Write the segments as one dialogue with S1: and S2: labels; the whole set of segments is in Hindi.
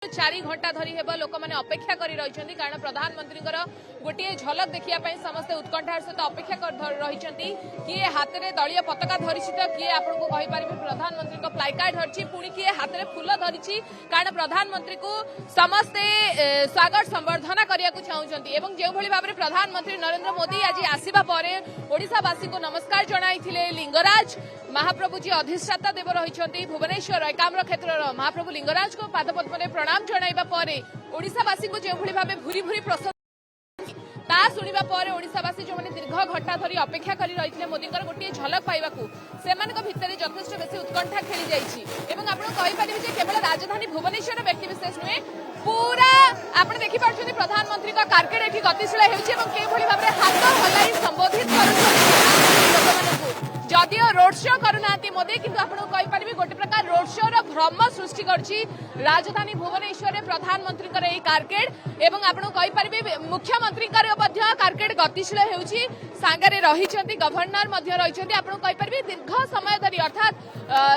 S1: 4 घंटा धरी हेब लोक मैंने अपेक्षा कर रही कारण प्रधानमंत्री गोटे झलक देखा समस्ते उत्कंठार सहित अपेक्षा कर रही किए हाथ में दलीय पताका धरी तो किए आपको कहीपर प्रधानमंत्री प्लाकार्ड धरी पुणी किए हाथ में फूल धरी कारण प्रधानमंत्री को समस्ते स्वागत संवर्धना करने को चाहते जो भाव में प्रधानमंत्री नरेंद्र मोदी आज आसवा पर ओडिशावासी को नमस्कार जनाई लिंगराज महाप्रभु जी अधिष्ठाता देव रही भुवनेश्वर एकाम्र क्षेत्र महाप्रभु लिंगराज को पादपद्म में प्रणाम जनाइबा परे ओडिशावासी को जो भाव भूरी भूरी प्रशंसा शुणा पर ओडिशावासी जो मैंने दीर्घ घंटा धरी अपेक्षा कर रही मोदी गोटे झलक पाइबा से भितर यथेष बेसी उत्कंठा खेली जापर केवल राजधानी भुवनेश्वर व्यक्ति विशेष नुहे पूरा आप देखिपुं प्रधानमंत्री का कारकेड एटी गतिशील होभाव हाथ हलाई संबोधित कर जदियो रोड शो करूना मोदी किंतु आपको कहीपर गोटे प्रकार रोड शो भ्रम सृष्टि करछि राजधानी भुवनेश्वर में प्रधानमंत्री कारकेड एवं आपको कहीपर मुख्यमंत्री कारकेड गतिशील होउछि सांगरे रही गवर्नर रही आपको कहीपर दीर्घ समय धरी अर्थात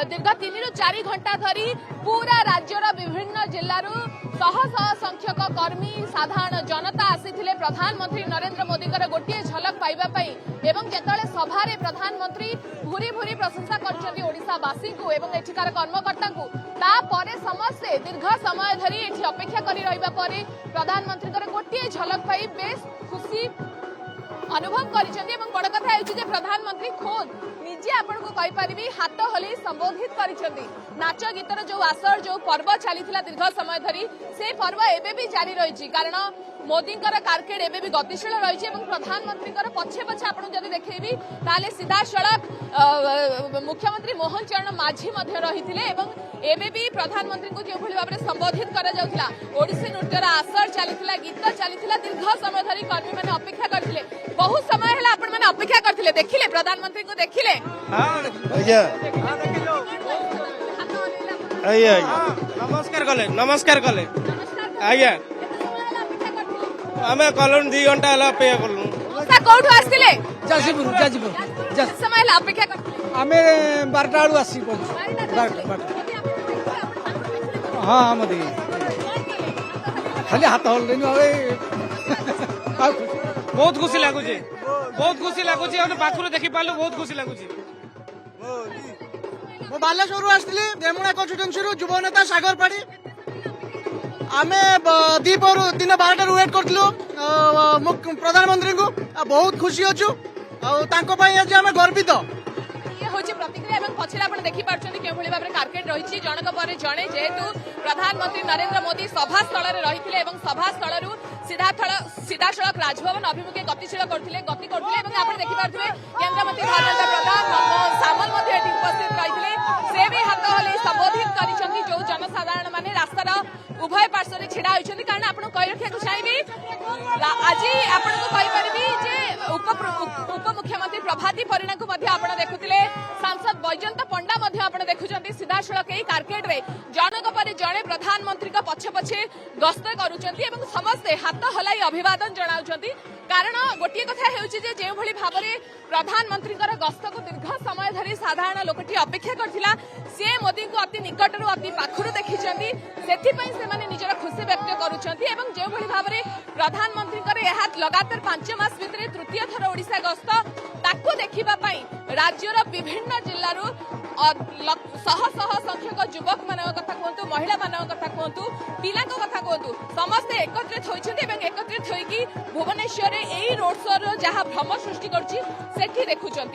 S1: दीर्घ 3 ରୁ 4 घंटा धरी पूरा राज्यर विभिन्न जिल्लारू शह शह संख्यक कर्मी साधारण जनता आसीथिले प्रधानमंत्री नरेंद्र मोदी गोटे झलक पाइबा एवं जेतले सभारे प्रधानमंत्री भूरी भूरी प्रशंसा करछन्ती ओडिशावासी को एवं एठिकार कर्मकर्ता को तापरे समस्ते दीर्घ समय धरी एठी अपेक्षा करि रहिबा परे प्रधानमंत्री गोटे झलक पाई बेस खुशी अनुभव करिसेंती एवं बड़ कथा हेउछि जे प्रधानमंत्री खुद निजे आपनको कहि परिबी हाथ हली संबोधित करिसेंती नाच गीतर जो आसर जो पर्व चलीथिला दीर्घ समय धरी से पर्व एबे भी जारी रहिछि कारण मोदी कारकेड एबे भी गतिशील रही प्रधानमंत्री पछे पछे आपको जब देखेबी ताले सीधा सड़क मुख्यमंत्री मोहन चरण माझी रही एबे भी प्रधानमंत्री को जो भाव में संबोधित करा ओडिसी नृत्यर आसर चली गीत चली दीर्घ समय धरी कर्मी मैंने अपेक्षा करते बहुत समय है आपण मैंने अपेक्षा करते देखिले प्रधानमंत्री को देखिले
S2: नमस्कार कले आज्ञा आमे कलन 2 घंटा हला अपेक्षा करलु
S1: कोठु आस्तिले
S2: जाजीपुर
S1: समय हला अपेक्षा करते
S2: आमे 12टा आलू आसी हां हम देखि खाली हाथ हल देनु हवे बहुत खुशी लागु छी हम पाखुर देखि पालु बहुत खुशी लागु छी
S3: मो बालेश्वर आस्तिले देमुणा कन्स्टिट्यूएंसी युवा नेता सागर पाड़ी आमे दीपर दिन 12 वेट करथिलु प्रधानमंत्री को बहुत खुशी अच्छु आज आम गर्वित
S1: प्रतिक्रिया पछरे आप देखिपुं के भाव में कारकेड रही जनक पर जड़े जेहेतु प्रधानमंत्री नरेंद्र मोदी सभास्थल रही सभास्थल सीधा सड़क राजभवन अभिमुखे गतिशील गति करते आप देखिपे केन्द्रमंत्री धर्मेन्द्र प्रधान सामल उपस्थित रही से भी हाथ हल संबोधित कर जो जनसाधारण मैंने रास्तार उभय पार्श्व छिड़ा होती कारण आपको कही रखा चाहिए आज आपको कहीपर उपमुख्यमंत्री प्रभाती परिणा को देखुले सांसद बैजयंत पंडा देखुं सीधा सड़क कारकेड रे जनक पर जड़े प्रधानमंत्री पछे पछे गस्त करुँच समस्ते हाथ हलाई अभिवादन जनाउछंती कारण गोटे कथा जो भाव में प्रधानमंत्री गस्त को दीर्घ समय धरी साधारण लोकटी अपेक्षा करथिला से मोदी को अति निकटरू अति पाखुर देखी से निजर खुशी व्यक्त करुँच जो भाव में प्रधानमंत्री लगातार 5 मास भितर तृतीय थर ओडिशा गस्त ताकू देखा राज्यर विभिन्न जिल्लारू शह शह संख्यक युवक मान कथा कहतु महिला मान कथा कहतु पिला कथा कहतु समस्ते एकत्रित होती एकत्रित होगी भुवनेश्वर रोड शो जहाँ भ्रम सृष्टि कर देखुंट।